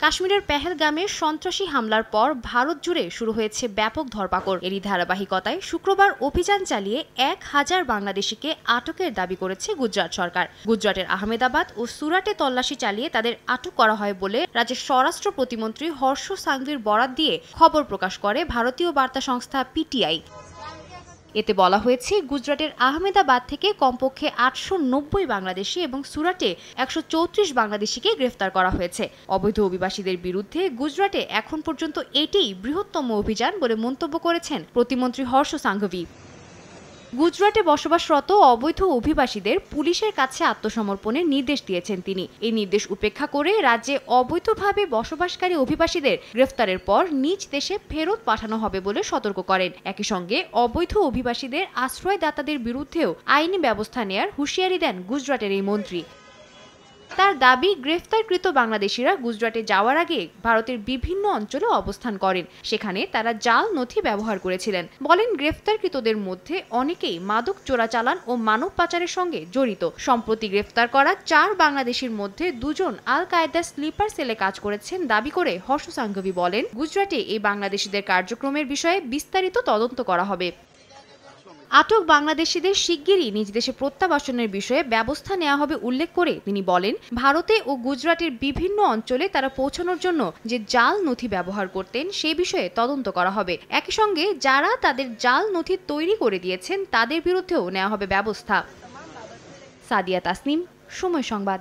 কাশ্মীরের পেহেলগামে সন্ত্রাসী হামলার পর ভারত জুড়ে শুরু হয়েছে ব্যাপক ধরপাকড়। এরই ধারাবাহিকতায় শুক্রবার অভিযান চালিয়ে 1000 বাংলাদেশিকে আটকের দাবি করেছে গুজরাট সরকার। গুজরাটের আহমেদাবাদ ও সুরাটে তল্লাশি চালিয়ে তাদের আটক করা হয় বলে রাজ্যের স্বরাষ্ট্র প্রতিমন্ত্রী হর্ষ সাংঘভির বরাত দিয়ে খবর প্রকাশ করে ভারতীয় বার্তা সংস্থা পিটিআই। এতে বলা হয়েছে, গুজরাটের আহমেদাবাদ থেকে কমপক্ষে 890 বাংলাদেশি এবং সুরাটে 134 বাংলাদেশিকে গ্রেফতার করা হয়েছে। অবৈধ অভিবাসীদের বিরুদ্ধে গুজরাটে এখন পর্যন্ত এটিই বৃহত্তম অভিযান বলে মন্তব্য করেছেন প্রতিমন্ত্রী হর্ষ সাংঘভি। গুজরাটে বসবাসরত অবৈধ অভিবাসীদের পুলিশের কাছে আত্মসমর্পণের নির্দেশ দিয়েছেন তিনি। এই নির্দেশ উপেক্ষা করে রাজ্যে অবৈধভাবে বসবাসকারী অভিবাসীদের গ্রেফতারের পর নিজ দেশে ফেরত পাঠানো হবে বলে সতর্ক করেন। একই সঙ্গে অবৈধ অভিবাসীদের আশ্রয়দাতাদের বিরুদ্ধেও আইনি ব্যবস্থা নেয়ার হুঁশিয়ারি দেন গুজরাটের এই মন্ত্রী। তার দাবি, গ্রেফতারকৃত বাংলাদেশিরা গুজরাটে যাওয়ার আগে ভারতের বিভিন্ন অঞ্চলে অবস্থান করেন। সেখানে তারা জাল নথি ব্যবহার করেছিলেন। বলেন, গ্রেফতারকৃতদের মধ্যে অনেকেই মাদক চোরাচালান ও মানব পাচারের সঙ্গে জড়িত। সম্প্রতি গ্রেফতার করা 4 বাংলাদেশির মধ্যে 2 জন আল কায়েদার স্লিপার সেলে কাজ করেছেন দাবি করে হর্ষ সাংঘভি বলেন, গুজরাটে এই বাংলাদেশিদের কার্যক্রমের বিষয়ে বিস্তারিত তদন্ত করা হবে। আটক বাংলাদেশিদের শিগগিরই নিজ দেশে প্রত্যাবাসনের বিষয়ে ব্যবস্থা নেওয়া হবে উল্লেখ করে তিনি বলেন, ভারতে ও গুজরাটের বিভিন্ন অঞ্চলে তারা পৌঁছানোর জন্য যে জাল নথি ব্যবহার করতেন সে বিষয়ে তদন্ত করা হবে। একই সঙ্গে যারা তাদের জাল নথি তৈরি করে দিয়েছেন তাদের বিরুদ্ধেও নেওয়া হবে ব্যবস্থা। সাদিয়া তাসনিম, সময় সংবাদ।